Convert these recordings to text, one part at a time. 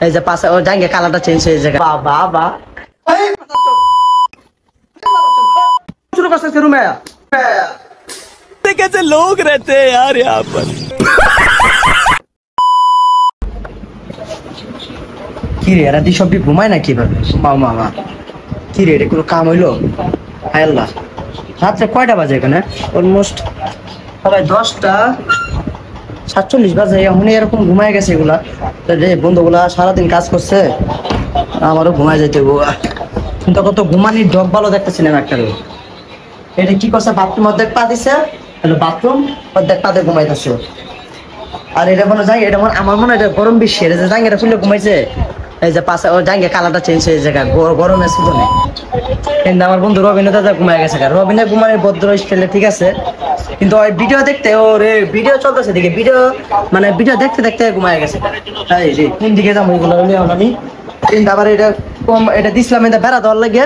এই যে পাশে ও জাঙ্গে কালারটা চেঞ্জ হয়ে যায় বাবা বাবা শুরু করছে রুমে कैसे लोग रहते हैं यार यहाँ पर। কি রে এরা দিশব্দি ঘুমায় না কিভাবে মামা কি রে এটা কোনো কাম হইলো হায় আল্লাহ রাত্রে কয়টা বাজে এখানে অলমোস্ট প্রায় 10:47 বাজে এখন এরকম ঘুমায় গেছে এগুলা রে বন্ধুগুলা সারাদিন কাজ করছে আমারও ঘুমায় যাইতে কিন্তু কত ঘুমানির ডগ ভালো দেখতেছি না একটা এটা কি করছে বাথরুম অর্ধেক পা দিছে বাথরুম অর্ধেক পাতে ঘুমাইতেছে আর এটা মনে যায় এটা আমার মনে হয় এটা গরম বেশি এটা জাঙ্গিটা খুলে ঘুমাইছে এই যে পাশে ও জাঙ্গে কালারটা চেঞ্জ হয়ে যায় গরমে শুধু নেই কিন্তু আমার বন্ধু রবিনে দাদা ঘুমাই গেছে রবিনে ঘুমানোর ভদ্র স্টাইলে ঠিক আছে কিন্তু ওই ভিডিও দেখতে ওর ভিডিও চলতেছে দিকে ভিডিও মানে ভিডিও দেখতে দেখতে ঘুমাই গেছে এই রে কোন দিকে যাবো এগুলো আমি কিন্তু আবার এটা কম এটা দিছিলাম এটা বেড়া দেওয়ার লাগে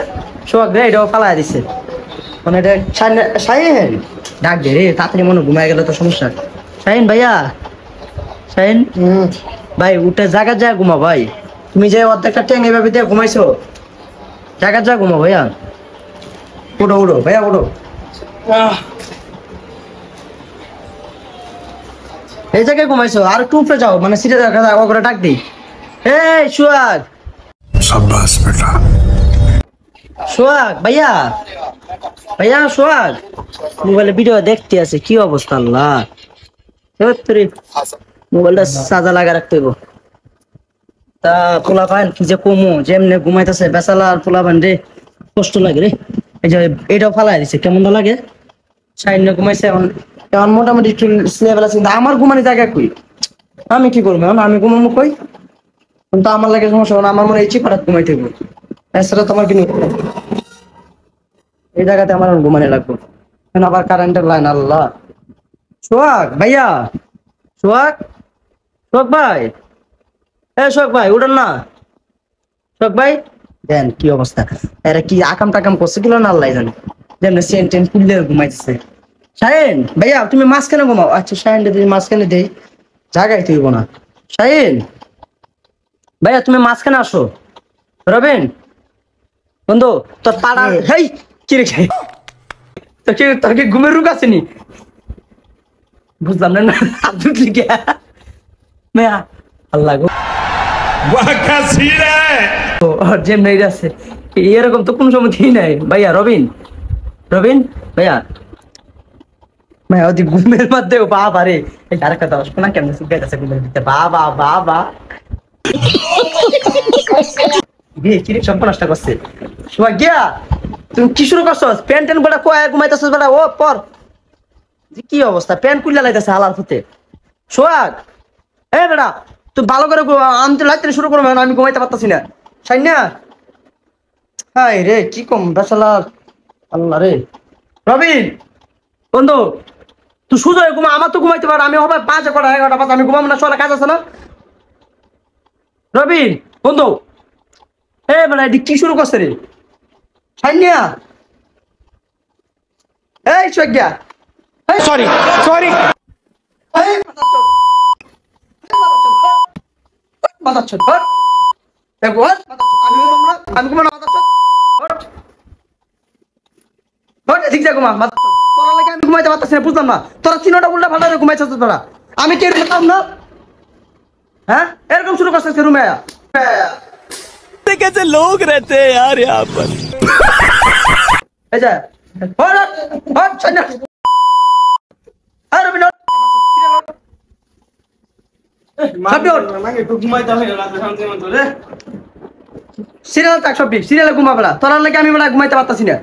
সোহাগ রে এটাও পালাই দিছে মানে এটা শাহিন ডাক দে রে তাড়াতাড়ি মনে ঘুমাই গেলে তো সমস্যা শাহিন ভাইয়া শাহিন ভাই উঠে জায়গা যায় ঘুমা ভাই তুমি যে অর্ধেকটা ট্যাং এভাবে দিয়ে ঘুমাইছো জায়গা যা ঘুমা ভাইয়া উঠো উঠো ভাইয়া উঠো এই জায়গায় ঘুমাইছো আর একটু উপরে যাও মানে সিটে ওগুলো ডাক দিই এই সোহাগ शाबाश बेटा সোহাগ ভাইয়া ভাইয়া সোহাগ মোবাইলে ভিডিও দেখতে আছে কি অবস্থা আল্লাহ মোবাইলটা সাজা লাগা রাখতে হইব তা পোলা পান কি যে কমু যেমনে ঘুমাইতেছে বেচালা আর পোলা পান রে কষ্ট লাগে রে এই যে এটাও ফালাই দিছে কেমন লাগে সাইন ঘুমাইছে এখন এখন মোটামুটি একটু লেভেল আছে কিন্তু আমার ঘুমানি জায়গা কই আমি কি করবো এখন আমি ঘুমাবো কই কিন্তু আমার লাগে সমস্যা আমার মনে ইচ্ছে হঠাৎ ঘুমাই থাকবো এছাড়া তোমার কি এই জায়গাতে আমার ঘুমানি লাগবে এখন আবার কারেন্টের লাইন আল্লাহ সোহাগ ভাইয়া সোহাগ সোহাগ ভাই সোহাগ ভাই উঠেন না সোহাগ ভাই দেন কি অবস্থা এরা কি আকাম টাকাম করছে কিলো না আল্লাহ জানে যেমন সেন টেন খুললে ঘুমাইতেছে শাহিন ভাইয়া তুমি মাঝখানে ঘুমাও আচ্ছা শাহিন তুমি মাঝখানে দেই জায়গায় তুইব না শাহিন ভাইয়া তুমি মাঝখানে আসো রবিন বন্ধু তোর পাড়া হেই কি রে তোর কি ঘুমের রোগ আছে নি বুঝলাম না আব্দুল লিখে ভাইয়া আল্লাহ গো যেম নাই আছে এরকম তো কোন সময় নাই ভাইয়া রবিন রবিন ভাইয়া ভাইয়া ওদি ঘুমের মধ্যে বাবা রে এই আরেকটা দাও শোনা কেমন শিখাইতেছে ঘুমের মধ্যে বাবা বাবা কি সম্পূর্ণটা করছে সোহাগ গিয়া তুমি কি শুরু করছো প্যান্ট ট্যান্ট বড়া কয় ঘুমাইতেছিস বড়া ও পর কি অবস্থা প্যান্ট কুল্লা লাইতেছে হালার ফুতে সোহাগ এ বেড়া তুই ভালো করে আনতে লাইতে শুরু করবো আমি ঘুমাইতে পারতাছি না সাইনা হাই রে কি কম বেসালার আল্লাহ রে রবিন বন্ধু তুই সুযোগ ঘুমা আমার তো ঘুমাইতে পার আমি হবে 5 কটা 11টা 5 আমি ঘুমাবো না সকালে কাজ আছে না রবিন বন্ধু এ বেড়া এটি কি শুরু করছে রে সাইনা এই সোহাগিয়া सॉरी सॉरी ঘুমাইতে পারতেছি না বুঝলাম না তোরা 3টা উল্টা ফাল্টা ঘুমাইছিস তোরা আমি কে রুম না হ্যাঁ এরকম শুরু করছিস রুমে कैसे लोग रहते हैं यार यहाँ पर। এই যে সিরিয়াল tak সব সিরিয়ালে ঘুমাবে না তোর লাগে আমি ঘুমাইতে পারতাছি না